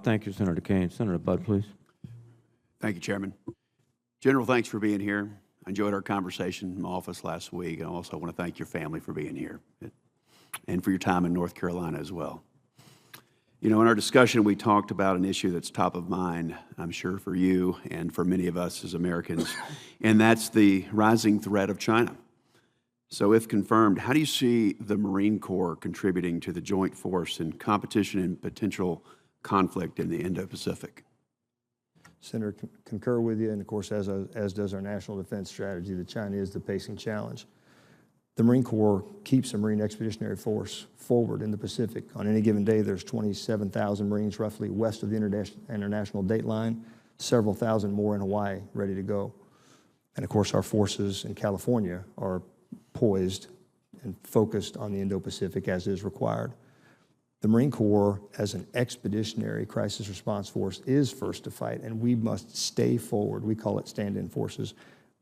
Thank you, Senator Kane. Senator Budd, please. Thank you, Chairman. General, thanks for being here. I enjoyed our conversation in my office last week. I also want to thank your family for being here and for your time in North Carolina as well. You know, in our discussion, we talked about an issue that's top of mind, I'm sure, for you and for many of us as Americans, and that's the rising threat of China. So if confirmed, how do you see the Marine Corps contributing to the joint force in competition and potential conflict in the Indo-Pacific? Senator, concur with you, and of course, as does our national defense strategy, that China is the pacing challenge. The Marine Corps keeps a Marine Expeditionary Force forward in the Pacific. On any given day, there's 27,000 Marines roughly west of the international date line, several thousand more in Hawaii ready to go. And of course, our forces in California are poised and focused on the Indo-Pacific as is required. The Marine Corps, as an expeditionary crisis response force, is first to fight, and we must stay forward. We call it stand-in forces,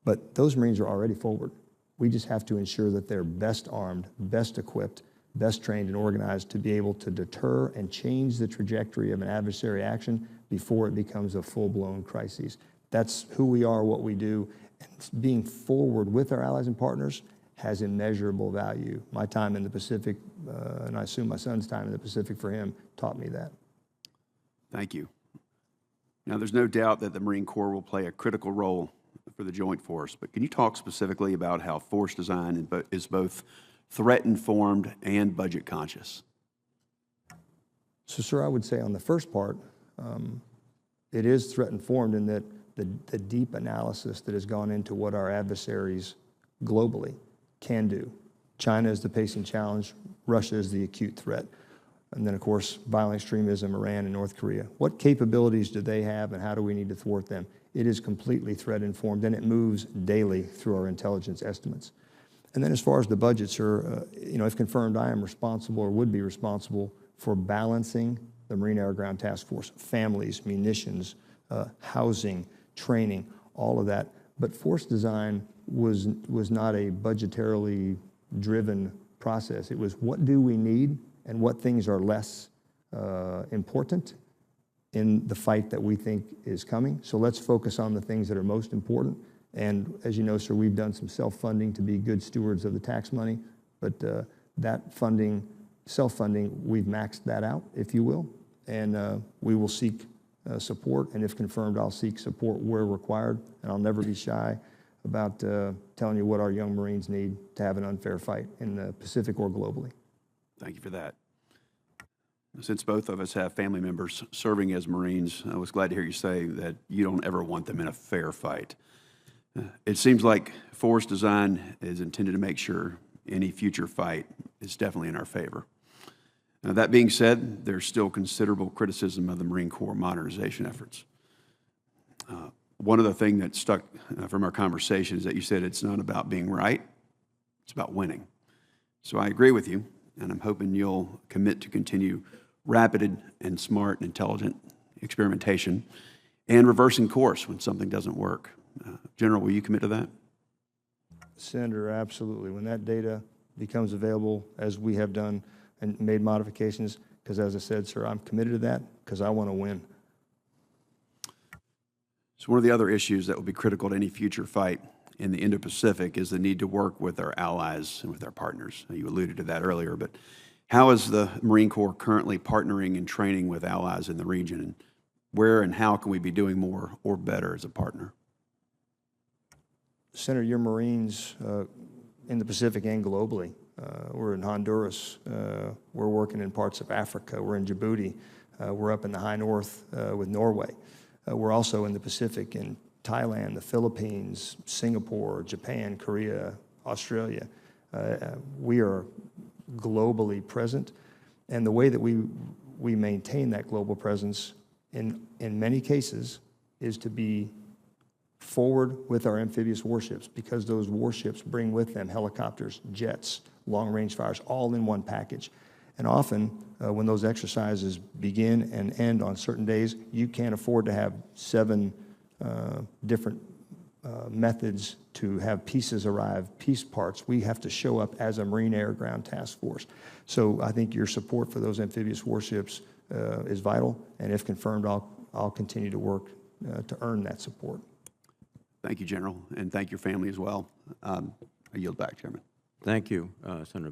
but those Marines are already forward. We just have to ensure that they're best armed, best equipped, best trained and organized to be able to deter and change the trajectory of an adversary action before it becomes a full-blown crisis. That's who we are, what we do, and being forward with our allies and partners has immeasurable value. My time in the Pacific, and I assume my son's time in the Pacific for him, taught me that. Thank you. Now, there's no doubt that the Marine Corps will play a critical role for the joint force, but can you talk specifically about how force design is both threat-informed and budget-conscious? So, sir, I would say on the first part, it is threat-informed in that the deep analysis that has gone into what our adversaries globally can do. China is the pacing challenge, Russia is the acute threat, and then, of course, violent extremism, Iran and North Korea. What capabilities do they have, and how do we need to thwart them? It is completely threat-informed, and it moves daily through our intelligence estimates. And then as far as the budget, sir, you know, if confirmed, I am responsible or would be responsible for balancing the Marine Air Ground Task Force, families, munitions, housing, training, all of that. But force design was not a budgetarily driven process. It was what do we need and what things are less important in the fight that we think is coming. So let's focus on the things that are most important. And as you know, sir, we've done some self-funding to be good stewards of the tax money, but that funding, self-funding, we've maxed that out, if you will, and we will seek support, and if confirmed, I'll seek support where required, and I'll never be shy about telling you what our young Marines need to have an unfair fight in the Pacific or globally. Thank you for that. Since both of us have family members serving as Marines, I was glad to hear you say that you don't ever want them in a fair fight. It seems like force design is intended to make sure any future fight is definitely in our favor. Now, that being said, there's still considerable criticism of the Marine Corps modernization efforts. One of the things that stuck from our conversation is that you said it's not about being right, it's about winning. So I agree with you, and I'm hoping you'll commit to continue rapid and smart and intelligent experimentation and reversing course when something doesn't work. General, will you commit to that? Senator, absolutely. When that data becomes available, as we have done and made modifications, because as I said, sir, I'm committed to that because I want to win. So one of the other issues that will be critical to any future fight in the Indo-Pacific is the need to work with our allies and with our partners. You alluded to that earlier, but how is the Marine Corps currently partnering and training with allies in the region, and where and how can we be doing more or better as a partner? Senator, your Marines in the Pacific and globally. We're in Honduras. We're working in parts of Africa. We're in Djibouti. We're up in the high north with Norway. We're also in the Pacific in Thailand, the Philippines, Singapore, Japan, Korea, Australia. We are globally present, and the way that we maintain that global presence in many cases is to be forward with our amphibious warships, because those warships bring with them helicopters, jets, long-range fires, all in one package. And often, when those exercises begin and end on certain days, you can't afford to have 7 different methods to have pieces arrive, piece parts. We have to show up as a Marine Air Ground Task Force. So I think your support for those amphibious warships is vital, and if confirmed, I'll continue to work to earn that support. Thank you, General, and thank your family as well. I yield back, Chairman. Thank you, Senator